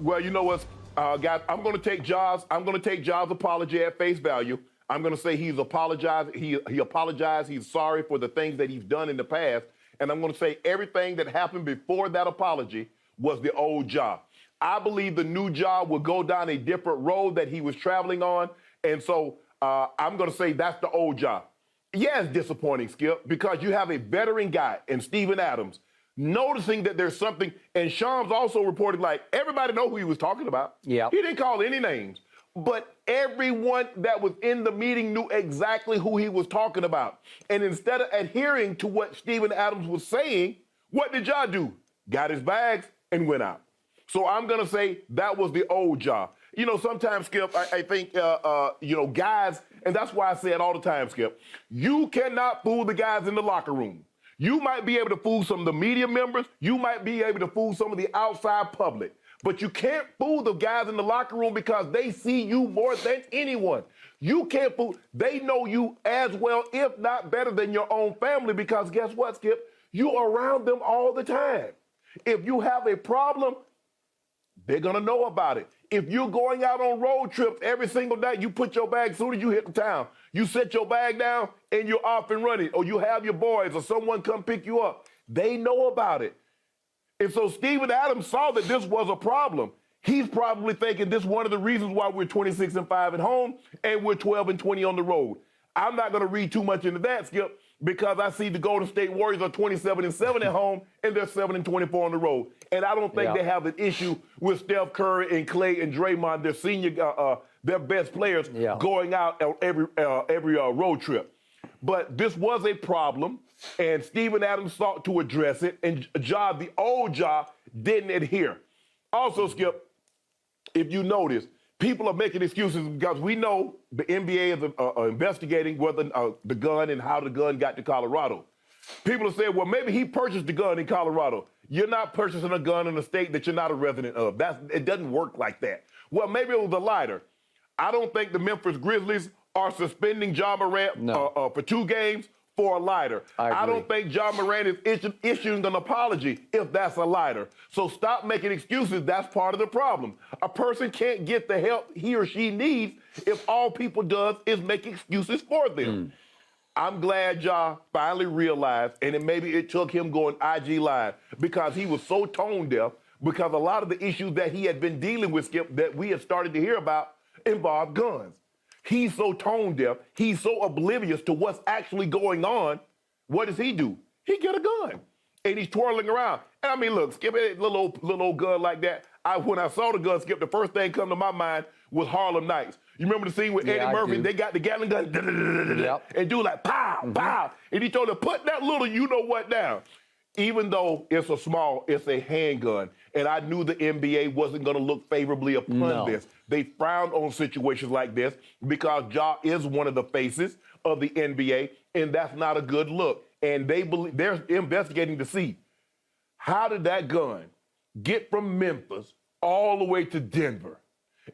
Well, you know what, guys? I'm going to take Ja's apology at face value. I'm going to say he's apologized. He apologized. He's sorry for the things that he's done in the past. And I'm going to say everything that happened before that apology was the old Ja. I believe the new Ja will go down a different road that he was traveling on. And so I'm going to say that's the old Ja. Yeah, it's disappointing, Skip, because you have a veteran guy in Steven Adams noticing that there's something. And Shams also reported, like, everybody know who he was talking about. Yeah. He didn't call any names. But everyone that was in the meeting knew exactly who he was talking about. And instead of adhering to what Steven Adams was saying, what did Ja do? Got his bags and went out. So I'm going to say that was the old Ja. You know, sometimes, Skip, I think, guys, and that's why I say it all the time, Skip, you cannot fool the guys in the locker room. You might be able to fool some of the media members. You might be able to fool some of the outside public. But you can't fool the guys in the locker room because they see you more than anyone. You can't fool. They know you as well, if not better than your own family, because guess what, Skip? You're around them all the time. If you have a problem, they're going to know about it. If you're going out on road trips every single day, you put your bag as soon as you hit the town. You set your bag down and you're off and running, or you have your boys or someone come pick you up. They know about it. And so Steven Adams saw that this was a problem. He's probably thinking this is one of the reasons why we're 26-5 at home and we're 12-20 on the road. I'm not going to read too much into that, Skip, because I see the Golden State Warriors are 27-7 at home and they're 7-24 on the road. And I don't think they have an issue with Steph Curry and Clay and Draymond, their senior, their best players, going out on every road trip. But this was a problem, and Steven Adams sought to address it, and Ja, the old Ja, didn't adhere. Also, Skip, if you notice, people are making excuses because we know the NBA is investigating whether the gun and how the gun got to Colorado. People are saying, well, maybe he purchased the gun in Colorado. You're not purchasing a gun in a state that you're not a resident of. It doesn't work like that. Well, maybe it was a lighter. I don't think the Memphis Grizzlies are suspending Ja Morant for 2 games for a lighter. I don't think Ja Morant is issuing an apology if that's a lighter. So stop making excuses. That's part of the problem. A person can't get the help he or she needs if all people does is make excuses for them. I'm glad Ja finally realized, and maybe it took him going IG Live, because he was so tone deaf, because a lot of the issues that he had been dealing with, Skip, that we have started to hear about involved guns. He's so tone deaf, he's so oblivious to what's actually going on. What does he do? He get a gun, and he's twirling around. And I mean, look, Skip, a little old gun like that, when I saw the gun, Skip, the first thing come to my mind was Harlem Nights. You remember the scene with Eddie Murphy? They got the Gatling gun and do like pow, pow. And he told him, put that little you-know-what down. Even though it's a handgun, and I knew the NBA wasn't going to look favorably upon this. They frowned on situations like this because Ja is one of the faces of the NBA, and that's not a good look. And they're investigating to see, how did that gun get from Memphis all the way to Denver?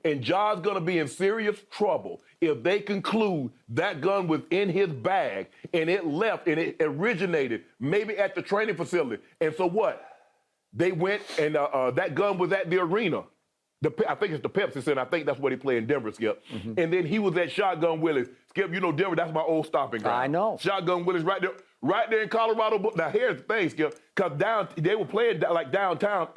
And Ja's going to be in serious trouble if they conclude that gun was in his bag and it left and it originated maybe at the training facility. And so what? They went and that gun was at the arena. I think it's the Pepsi Center. I think that's what he played in Denver, Skip. And then he was at Shotgun Willie's. Skip, you know Denver, that's my old stomping ground. I know. Shotgun Willie's right there in Colorado. Now, here's the thing, Skip, because they were playing like downtown,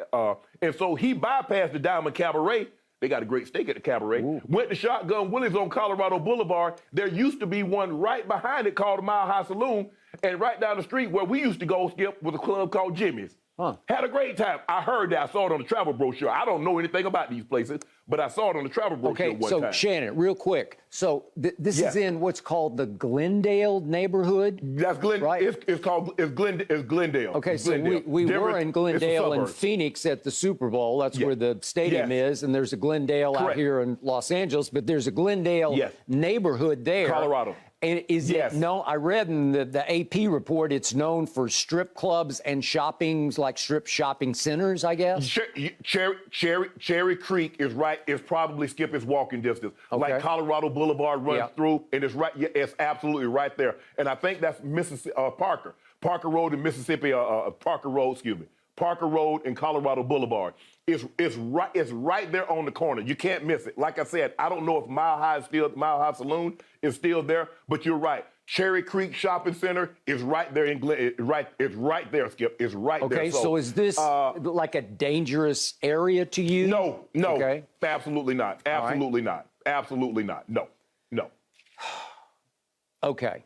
and so he bypassed the Diamond Cabaret. They got a great steak at the Cabaret. Went to Shotgun Willie's on Colorado Boulevard. There used to be one right behind it called the Mile High Saloon, and right down the street where we used to go, Skip, was a club called Jimmy's. Had a great time. I heard that. I saw it on the travel brochure. I don't know anything about these places, but I saw it on the travel brochure one time. Okay, so Shannon, real quick. So this is in what's called the Glendale neighborhood? That's Glendale. Right? It's Glendale. Okay, so we were in Glendale and Phoenix at the Super Bowl. That's where the stadium is, and there's a Glendale out here in Los Angeles, but there's a Glendale neighborhood there. Colorado. And is it known? I read in the AP report it's known for strip clubs and shoppings, like strip shopping centers, I guess. Cherry Creek is right. It's probably, Skip, is walking distance. Like Colorado Boulevard runs through, and it's right. Yeah, it's absolutely right there. And I think that's Mississippi Parker Road in Mississippi. Parker Road in Colorado Boulevard. It's right there on the corner. You can't miss it. Like I said, I don't know if Mile High Saloon is still there, but you're right. Cherry Creek Shopping Center is right there in Glen. It's right there, Skip. It's right there. Okay, so is this like a dangerous area to you? No, okay. Absolutely not. Absolutely not. Absolutely not. No. Okay.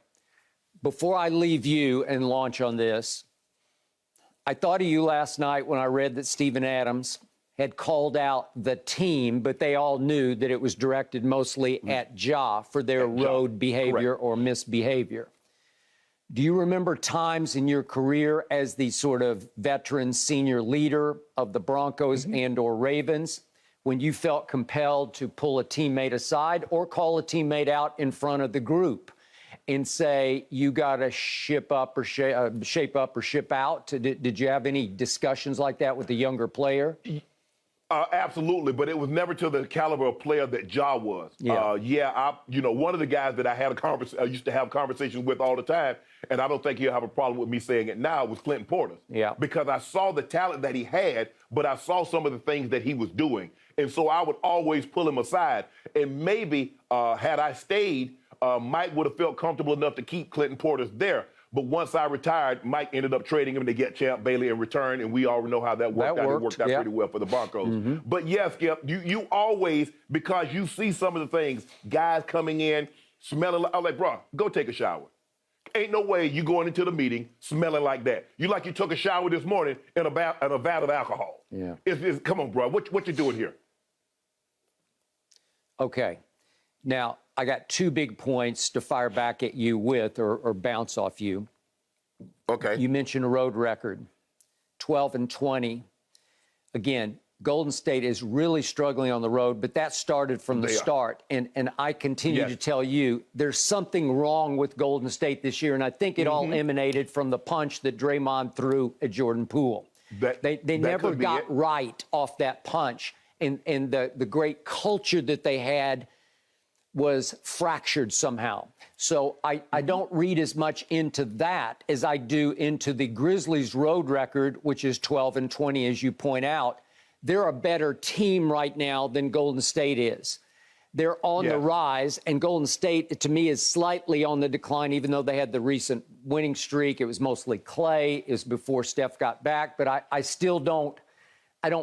Before I leave you and launch on this, I thought of you last night when I read that Steven Adams had called out the team, but they all knew that it was directed mostly at Ja for their road behavior or misbehavior. Do you remember times in your career as the sort of veteran senior leader of the Broncos and or Ravens when you felt compelled to pull a teammate aside or call a teammate out in front of the group and say, you got to shape up or ship out? Did you have any discussions like that with the younger player? Absolutely, but it was never to the caliber of player that Ja was. One of the guys that I used to have conversations with all the time, and I don't think he'll have a problem with me saying it now, was Clinton Portis. Yeah. Because I saw the talent that he had, but I saw some of the things that he was doing. And so I would always pull him aside. And maybe had I stayed, Mike would have felt comfortable enough to keep Clinton Portis there. But once I retired, Mike ended up trading him to get Champ Bailey in return, and we already know how that worked out. It worked out pretty well for the Broncos. But yes, Skip, you always, because you see some of the things, guys coming in, smelling like, I'm like, bro, go take a shower. Ain't no way you going into the meeting smelling like that. You like you took a shower this morning in a vat of alcohol. Yeah. Come on, bro, what you doing here? Okay. Now, I got two big points to fire back at you with or bounce off you. Okay. You mentioned a road record, 12-20. Again, Golden State is really struggling on the road, but that started from the start. And I continue to tell you, there's something wrong with Golden State this year, and I think it all emanated from the punch that Draymond threw at Jordan Poole. They never got right off that punch, and the great culture that they had was fractured somehow. So I don't read as much into that as I do into the Grizzlies' road record, which is 12-20, as you point out. They're a better team right now than Golden State is. They're on the rise, and Golden State, to me, is slightly on the decline, even though they had the recent winning streak. It was mostly Clay. It was before Steph got back. But I still don't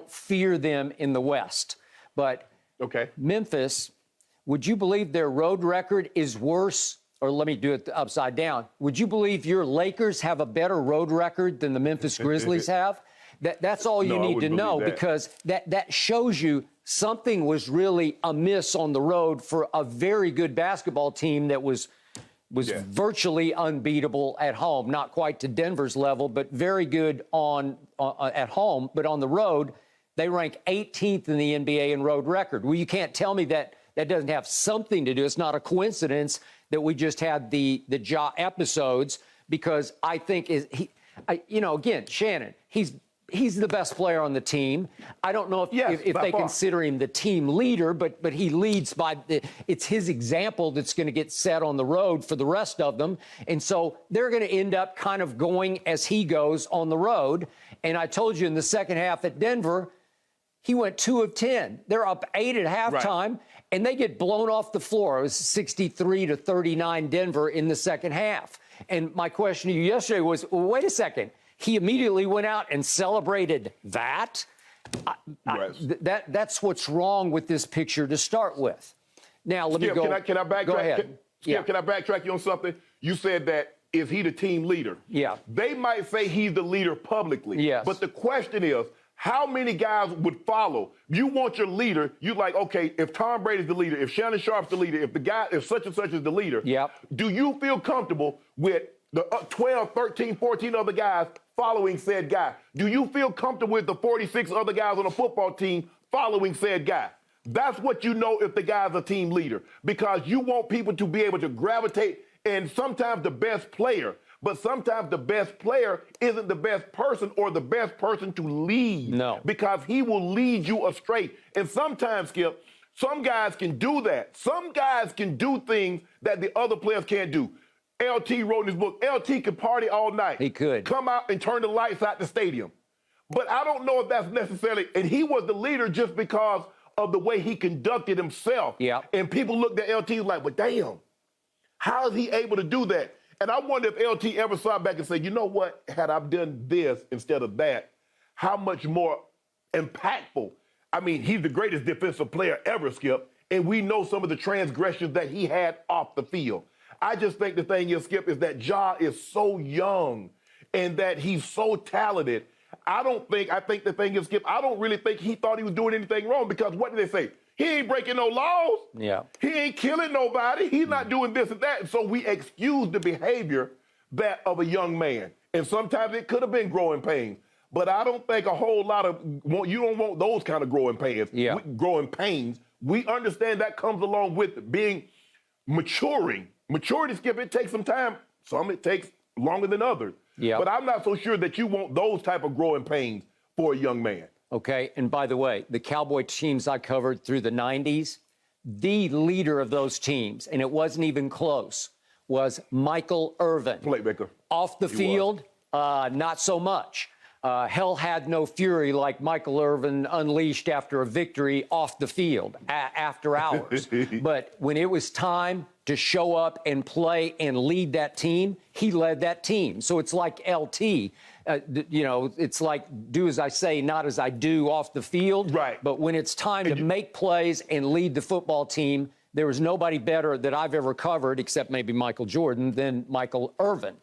fear them in the West. But Memphis, would you believe their road record is worse? Or let me do it upside down. Would you believe your Lakers have a better road record than the Memphis Grizzlies have? That's all you need to know, because that shows you something was really amiss on the road for a very good basketball team that was virtually unbeatable at home. Not quite to Denver's level, but very good at home. But on the road, they rank 18th in the NBA in road record. Well, you can't tell me that doesn't have something to do. It's not a coincidence that we just had the Ja episodes, because I think again, Shannon, he's the best player on the team. I don't know if they consider him the team leader, but he leads by it's his example that's going to get set on the road for the rest of them. And so they're going to end up kind of going as he goes on the road. And I told you in the second half at Denver, he went 2 of 10. They're up 8 at halftime, and they get blown off the floor. It was 63-39 Denver in the second half. And my question to you yesterday was, well, wait a second. He immediately went out and celebrated that. That's what's wrong with this picture to start with. Now, let me go. Can I backtrack? Go ahead. Can I backtrack you on something? You said that, is he the team leader? Yeah. They might say he's the leader publicly. Yes. But the question is, how many guys would follow? You want your leader, you like, okay, if Tom Brady's the leader, if Shannon Sharpe's the leader, if such and such is the leader, do you feel comfortable with the 12, 13, 14 other guys following said guy? Do you feel comfortable with the 46 other guys on a football team following said guy? That's what you know if the guy's a team leader, because you want people to be able to gravitate, and sometimes the best player, but sometimes the best player isn't the best person or the best person to lead. No. Because he will lead you astray. And sometimes, Skip, some guys can do that. Some guys can do things that the other players can't do. LT wrote in his book, LT could party all night. He could. Come out and turn the lights out the stadium. But I don't know if that's necessarily, and he was the leader just because of the way he conducted himself. Yeah. And people looked at LT like, but damn, how is he able to do that? And I wonder if LT ever saw back and said, you know what, had I done this instead of that, how much more impactful. I mean, he's the greatest defensive player ever, Skip, and we know some of the transgressions that he had off the field. I just think the thing is, Skip, is that Ja is so young and that he's so talented. I think the thing is, Skip, I don't really think he thought he was doing anything wrong, because what did they say? He ain't breaking no laws. Yeah. He ain't killing nobody. He's not doing this and that. And so we excuse the behavior that of a young man. And sometimes it could have been growing pains. But I don't think a whole lot of, you don't want those kind of growing pains. Yeah. Growing pains. We understand that comes along with being maturing. Maturity, Skip, it takes some time. Some it takes longer than others. Yeah. But I'm not so sure that you want those type of growing pains for a young man. Okay, and by the way, the Cowboy teams I covered through the 90s, the leader of those teams, and it wasn't even close, was Michael Irvin. Playmaker. Off the field, not so much. Hell had no fury like Michael Irvin unleashed after a victory off the field, after hours. But when it was time to show up and play and lead that team, he led that team. So it's like LT. It's like do as I say, not as I do off the field. Right. But when it's time to make plays and lead the football team, there was nobody better that I've ever covered, except maybe Michael Jordan, than Michael Irvin.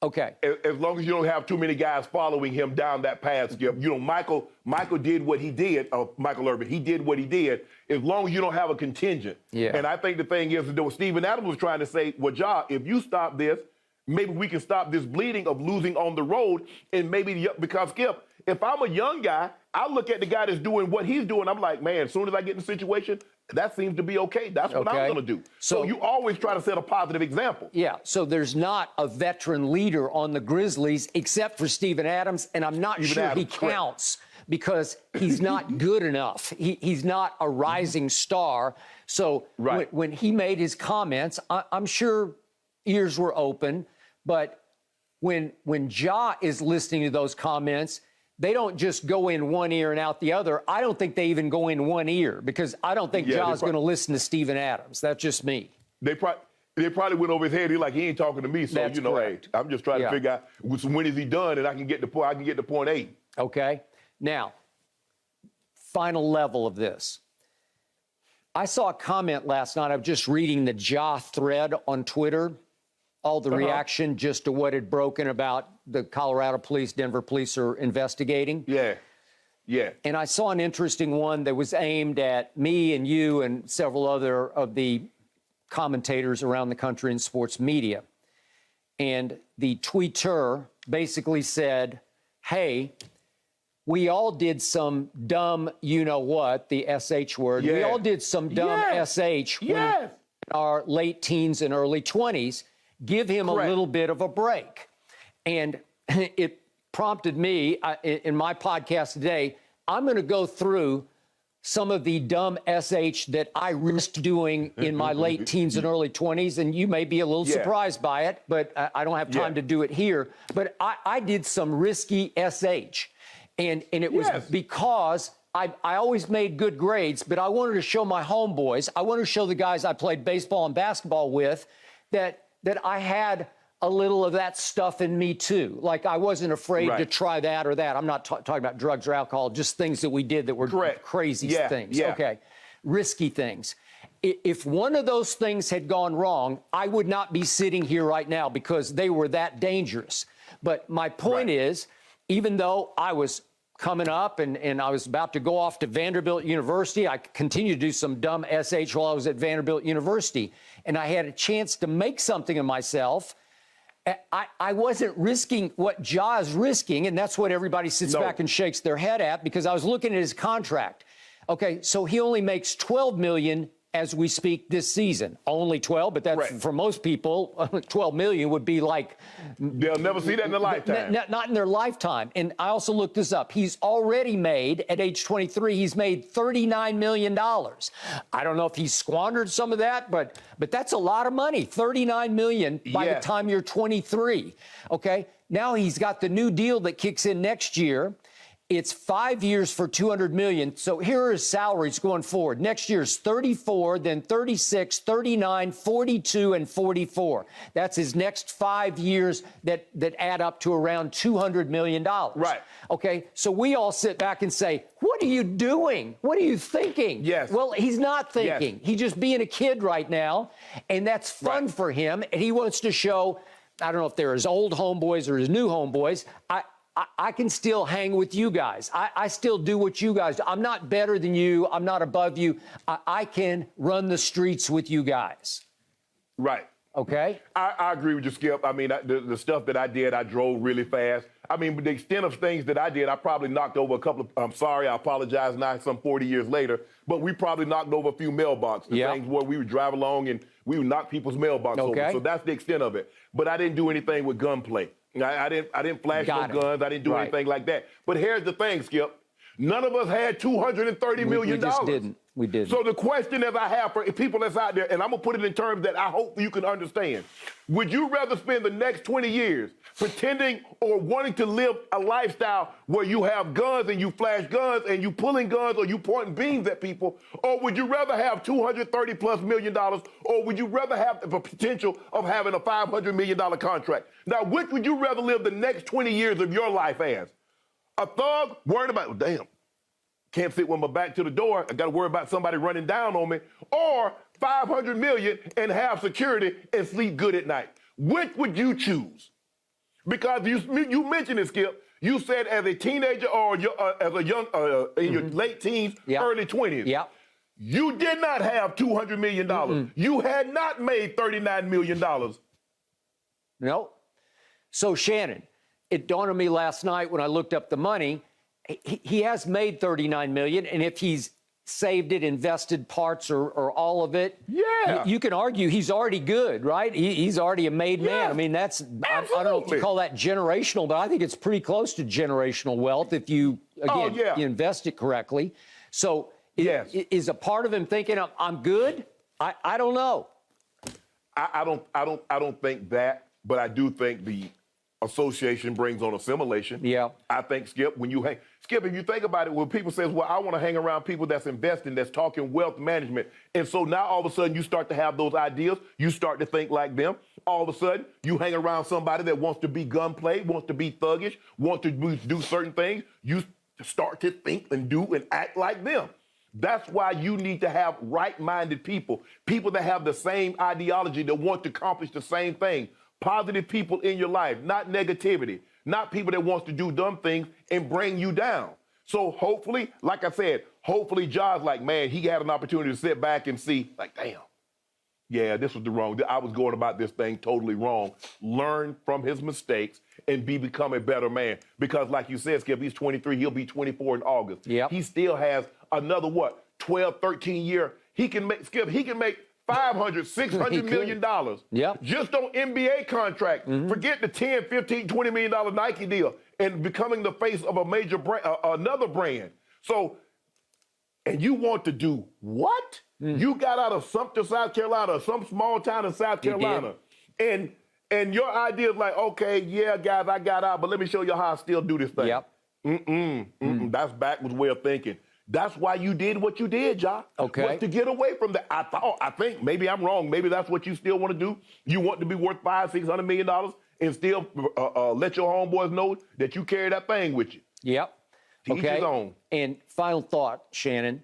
Okay. As long as you don't have too many guys following him down that path, Skip. Michael did what he did, Michael Irvin, he did what he did, as long as you don't have a contingent. Yeah. And I think the thing is that what Steven Adams was trying to say, well, Ja, if you stop this, maybe we can stop this bleeding of losing on the road, and maybe, because, Skip, if I'm a young guy, I look at the guy that's doing what he's doing, I'm like, man, as soon as I get in the situation, that seems to be okay. That's what I'm going to do. So you always try to set a positive example. Yeah, so there's not a veteran leader on the Grizzlies except for Steven Adams, and I'm not sure he counts because he's not good enough. He's not a rising star. So when he made his comments, I'm sure ears were open, but when Ja is listening to those comments, they don't just go in one ear and out the other. I don't think they even go in one ear, because I don't think Ja's going to listen to Steven Adams. That's just me. They probably went over his head. He's like, he ain't talking to me. So, That's correct. Hey, I'm just trying to figure out when is he done, and I can get to point 8. Okay. Now, final level of this. I saw a comment last night. I was just reading the Ja thread on Twitter. All the reaction just to what had broken about the Colorado police, Denver police are investigating. Yeah. And I saw an interesting one that was aimed at me and you and several other of the commentators around the country in sports media. And the tweeter basically said, hey, we all did some dumb you-know-what, the SH word. Yeah. We all did some dumb SH when in our late teens and early 20s. Give him a little bit of a break. And it prompted me in my podcast today, I'm going to go through some of the dumb SH that I risked doing in my late teens and early 20s, and you may be a little surprised by it, but I don't have time to do it here. But I did some risky SH, and it was because I always made good grades, but I wanted to show my homeboys, I wanted to show the guys I played baseball and basketball with that I had a little of that stuff in me too. Like I wasn't afraid to try that or that. I'm not talking about drugs or alcohol, just things that we did that were crazy things. Okay, risky things. If one of those things had gone wrong, I would not be sitting here right now because they were that dangerous. But my point is, even though I was coming up and I was about to go off to Vanderbilt University, I continued to do some dumb SH while I was at Vanderbilt University. And I had a chance to make something of myself. I wasn't risking what Ja is risking, and that's what everybody sits back and shakes their head at, because I was looking at his contract. Okay, so he only makes $12 million as we speak this season. Only 12, but that's for most people, 12 million would be like... They'll never see that in their lifetime. Not in their lifetime. And I also looked this up. He's already made, at age 23, he's made $39 million. I don't know if he's squandered some of that, but that's a lot of money. $39 million by the time you're 23. Okay, now he's got the new deal that kicks in next year. It's 5 years for $200 million. So here are his salaries going forward. Next year's 34, then 36, 39, 42, and 44. That's his next 5 years that add up to around $200 million. Right. Okay, so we all sit back and say, what are you doing? What are you thinking? Yes. Well, he's not thinking. Yes. He's just being a kid right now, and that's fun for him. And he wants to show, I don't know if they're his old homeboys or his new homeboys, I can still hang with you guys. I still do what you guys do. I'm not better than you. I'm not above you. I can run the streets with you guys. Right. Okay? I agree with you, Skip. I mean, the stuff that I did, I drove really fast. I mean, but the extent of things that I did, I probably knocked over a couple of, I'm sorry, I apologize now, some 40 years later, but we probably knocked over a few mailboxes. Things where we would drive along and we would knock people's mailbox over. So that's the extent of it. But I didn't do anything with gunplay. I didn't flash no guns. I didn't do anything like that. But here's the thing, Skip. None of us had $230 million. We just didn't. We didn't. So the question that I have for people that's out there, and I'm going to put it in terms that I hope you can understand. Would you rather spend the next 20 years pretending or wanting to live a lifestyle where you have guns and you flash guns and you pulling guns or you pointing beams at people? Or would you rather have $230+ million? Or would you rather have the potential of having a $500 million contract? Now, which would you rather live the next 20 years of your life as? A thug worried about, damn, can't sit with my back to the door. I got to worry about somebody running down on me. Or $500 million and have security and sleep good at night. Which would you choose? Because you mentioned it, Skip. You said as a teenager or as a young, in your late teens, early 20s. You did not have $200 million. You had not made $39 million. No. So, Shannon, it dawned on me last night when I looked up the money. He has made $39 million, and if he's saved it, invested parts or all of it, you can argue he's already good, right? He's already a made man. I mean, that's, I don't know if you call that generational, but I think it's pretty close to generational wealth if you, again, you invest it correctly. So is a part of him thinking, I'm good? I don't know. I don't think that, but I do think the association brings on assimilation. I think, Skip, when you hang, Skip, if you think about it, when people say, well, I want to hang around people that's investing, that's talking wealth management, and so now all of a sudden you start to have those ideas, you start to think like them. All of a sudden you hang around somebody that wants to be gunplay, wants to be thuggish, wants to do certain things, you start to think and do and act like them. That's why you need to have right-minded people, people that have the same ideology, that want to accomplish the same thing. Positive people in your life, not negativity, not people that wants to do dumb things and bring you down. So hopefully, like I said, hopefully John's like, man, he had an opportunity to sit back and see, like, damn, yeah, this was the wrong, I was going about this thing totally wrong. Learn from his mistakes and become a better man. Because like you said, Skip, he's 23, he'll be 24 in August. He still has another, 12, 13 year. He can make, Skip, he can make $500, $600 million just on NBA contract. Forget the $10, $15, $20 million Nike deal and becoming the face of a major brand, another brand. So, and you want to do what? You got out of Sumter, South Carolina, some small town in South Carolina, and your idea is like, okay, yeah, guys, I got out, but let me show you how I still do this thing. That's backwards way of thinking. That's why you did what you did, Ja. Was to get away from that. I think, maybe I'm wrong. Maybe that's what you still want to do. You want to be worth $500, $600 million and still let your homeboys know that you carry that thing with you. To each his own. And final thought, Shannon.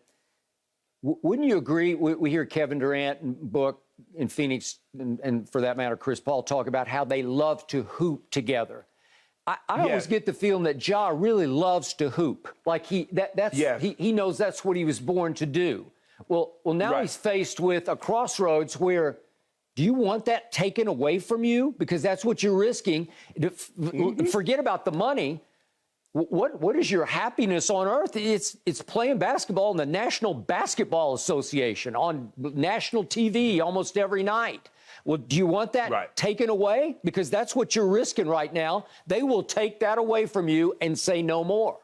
Wouldn't you agree? We hear Kevin Durant and Book in Phoenix, and for that matter, Chris Paul, talk about how they love to hoop together. I always get the feeling that Ja really loves to hoop. Like he knows that's what he was born to do. Well, now he's faced with a crossroads where, do you want that taken away from you? Because that's what you're risking. Forget about the money. What is your happiness on earth? It's playing basketball in the National Basketball Association on national TV almost every night. Well, do you want that taken away? Because that's what you're risking right now. They will take that away from you and say no more.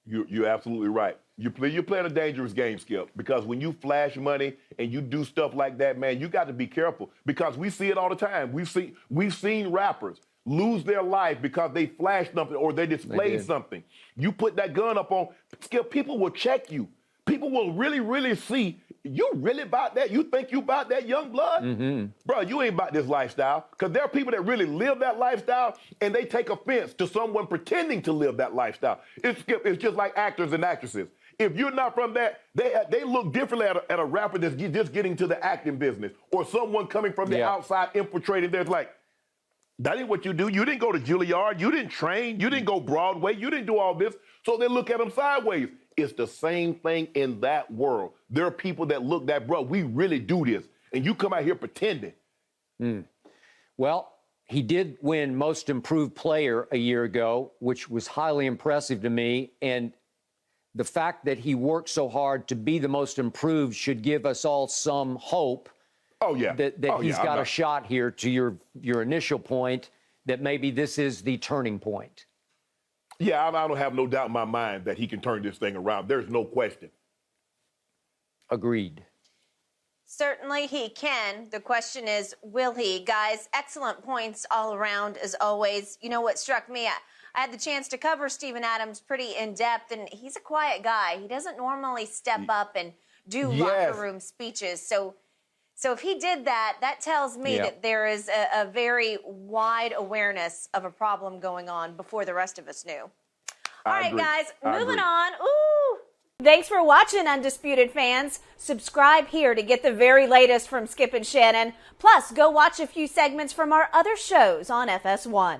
You're absolutely right. You're playing a dangerous game, Skip, because when you flash money and you do stuff like that, man, you got to be careful because we see it all the time. We've seen rappers lose their life because they flashed something or they displayed something. You put that gun up on, Skip, people will check you. People will really, really see, you really about that? You think you about that, young blood? Bro, you ain't about this lifestyle. Because there are people that really live that lifestyle and they take offense to someone pretending to live that lifestyle. It's just like actors and actresses. If you're not from that, they look differently at a rapper that's just getting to the acting business or someone coming from the outside infiltrating. There's like, that ain't what you do. You didn't go to Juilliard. You didn't train. You didn't go Broadway. You didn't do all this. So they look at them sideways. It's the same thing in that world. There are people that look that, bro, we really do this. And you come out here pretending. Well, he did win Most Improved Player a year ago, which was highly impressive to me. And the fact that he worked so hard to be the most improved should give us all some hope. That he's got a shot here, to your initial point, that maybe this is the turning point. Yeah, I don't have no doubt in my mind that he can turn this thing around. There's no question. Agreed. Certainly he can. The question is, will he? Guys, excellent points all around, as always. You know what struck me? I had the chance to cover Steven Adams pretty in-depth, and he's a quiet guy. He doesn't normally step up and do locker room speeches. So if he did that, that tells me that there is a very wide awareness of a problem going on before the rest of us knew. All right, guys, moving on. Ooh. Thanks for watching, Undisputed fans. Subscribe here to get the very latest from Skip and Shannon. Plus, go watch a few segments from our other shows on FS1.